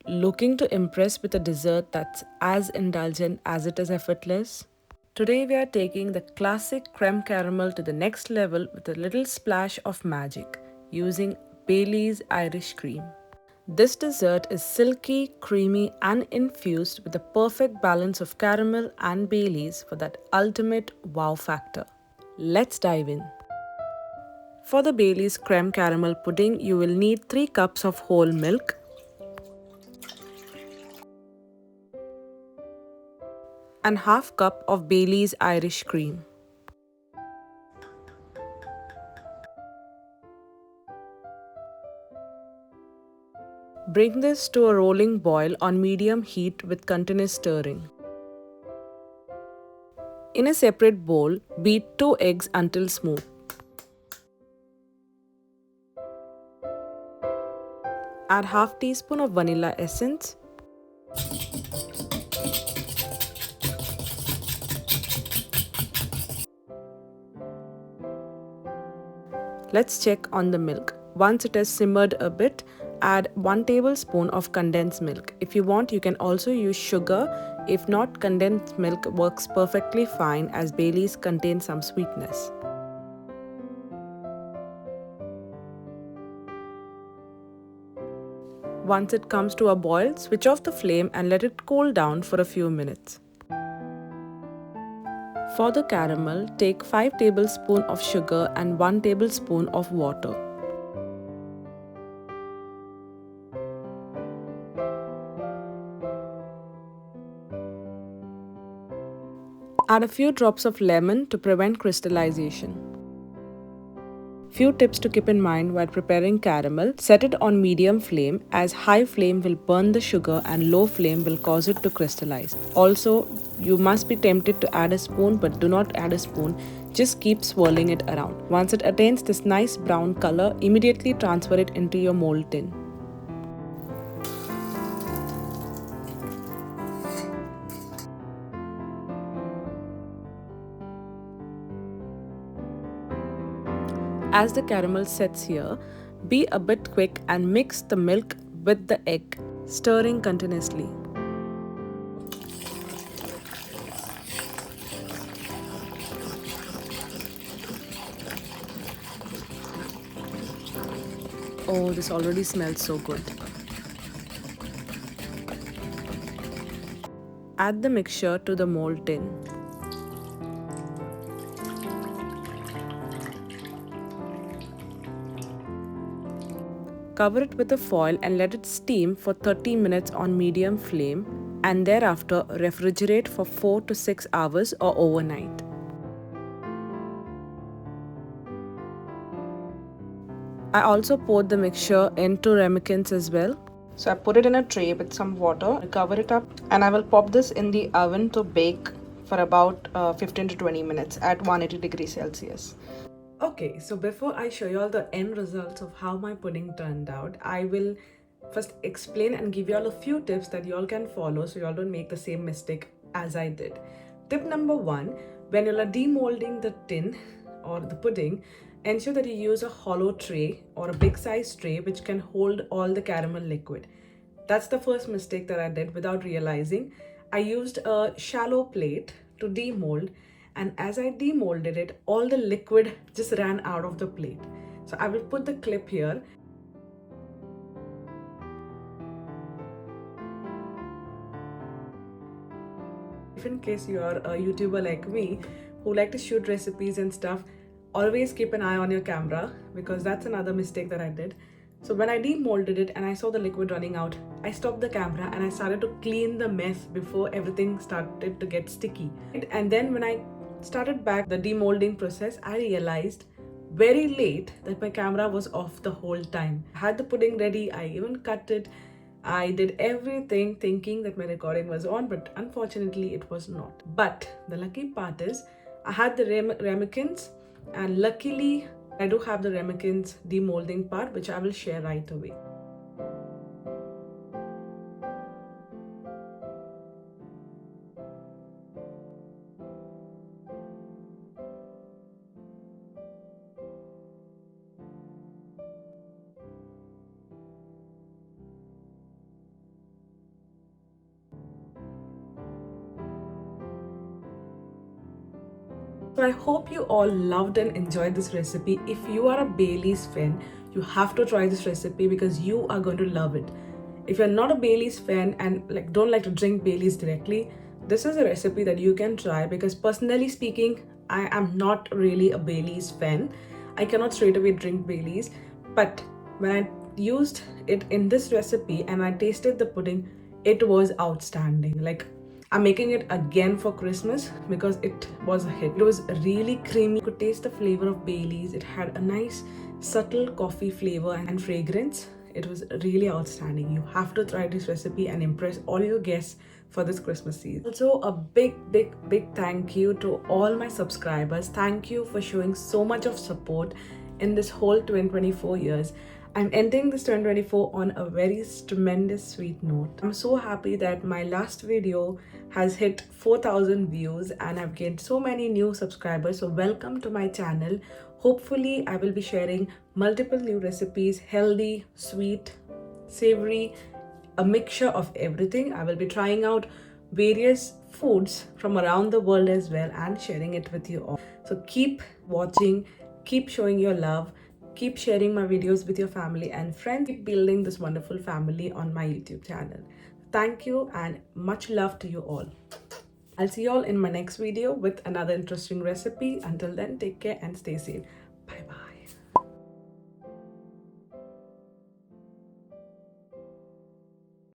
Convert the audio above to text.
Looking to impress with a dessert that's as indulgent as it is effortless? Today we are taking the classic creme caramel to the next level with a little splash of magic using Bailey's Irish cream. This dessert is silky, creamy, and infused with the perfect balance of caramel and Baileys for that ultimate wow factor. Let's dive in. For the Bailey's creme caramel pudding, you will need 3 cups of whole milk, and half cup of Bailey's Irish cream. Bring this to a rolling boil on medium heat with continuous stirring. In a separate bowl, beat 2 eggs until smooth. Add half teaspoon of vanilla essence. Let's check on the milk. Once it has simmered a bit, add 1 tablespoon of condensed milk. If you want, you can also use sugar. If not, condensed milk works perfectly fine as Bailey's contains some sweetness. Once it comes to a boil, switch off the flame and let it cool down for a few minutes. For the caramel, take 5 tablespoons of sugar and 1 tablespoon of water. Add a few drops of lemon to prevent crystallization. Few tips to keep in mind while preparing caramel. Set it on medium flame as high flame will burn the sugar and low flame will cause it to crystallize. Also, you must be tempted to add a spoon, but do not add a spoon. Just keep swirling it around. Once it attains this nice brown color, immediately transfer it into your mold tin. As the caramel sets here, be a bit quick and mix the milk with the egg, stirring continuously. Oh, this already smells so good. Add the mixture to the mold tin. Cover it with a foil and let it steam for 30 minutes on medium flame, and thereafter refrigerate for 4 to 6 hours or overnight. I also poured the mixture into ramekins as well. So I put it in a tray with some water, cover it up, and I will pop this in the oven to bake for about 15 to 20 minutes at 180 degrees Celsius. Okay, so before I show you all the end results of how my pudding turned out, I will first explain and give you all a few tips that you all can follow so you all don't make the same mistake as I did. Tip number 1, when you are demolding the tin or the pudding, ensure that you use a hollow tray or a big size tray which can hold all the caramel liquid. That's the first mistake that I did without realizing. I used a shallow plate to demold, and as I demolded it, all the liquid just ran out of the plate. So I will put the clip here. If in case you are a YouTuber like me who like to shoot recipes and stuff, always keep an eye on your camera because that's another mistake that I did. So when I demolded it and I saw the liquid running out, I stopped the camera and I started to clean the mess before everything started to get sticky. And then when I started back the demolding process, I realized very late that my camera was off the whole time. I had the pudding ready, I even cut it. I did everything thinking that my recording was on, but unfortunately it was not. But the lucky part is I had the ramekins, and luckily I do have the ramekins demolding part, which I will share right away. So I hope you all loved and enjoyed this recipe. If you are a Bailey's fan, you have to try this recipe because you are going to love it. If you're not a Bailey's fan and don't like to drink Bailey's directly, this is a recipe that you can try because personally speaking, I am not really a Bailey's fan. I cannot straight away drink Bailey's, but when I used it in this recipe and I tasted the pudding, it was outstanding. I'm making it again for Christmas because it was a hit. It was really creamy. You could taste the flavor of Bailey's. It had a nice subtle coffee flavor and fragrance. It was really outstanding. You have to try this recipe and impress all your guests for this Christmas season. Also, a big thank you to all my subscribers. Thank you for showing so much of support in this whole 2024 years. I'm ending this 2024 on a very tremendous sweet note. I'm so happy that my last video has hit 4,000 views and I've gained so many new subscribers. So welcome to my channel. Hopefully I will be sharing multiple new recipes, healthy, sweet, savory, a mixture of everything. I will be trying out various foods from around the world as well and sharing it with you all. So keep watching, keep showing your love, keep sharing my videos with your family and friends. Keep building this wonderful family on my YouTube channel. Thank you and much love to you all. I'll see you all in my next video with another interesting recipe. Until then, take care and stay safe.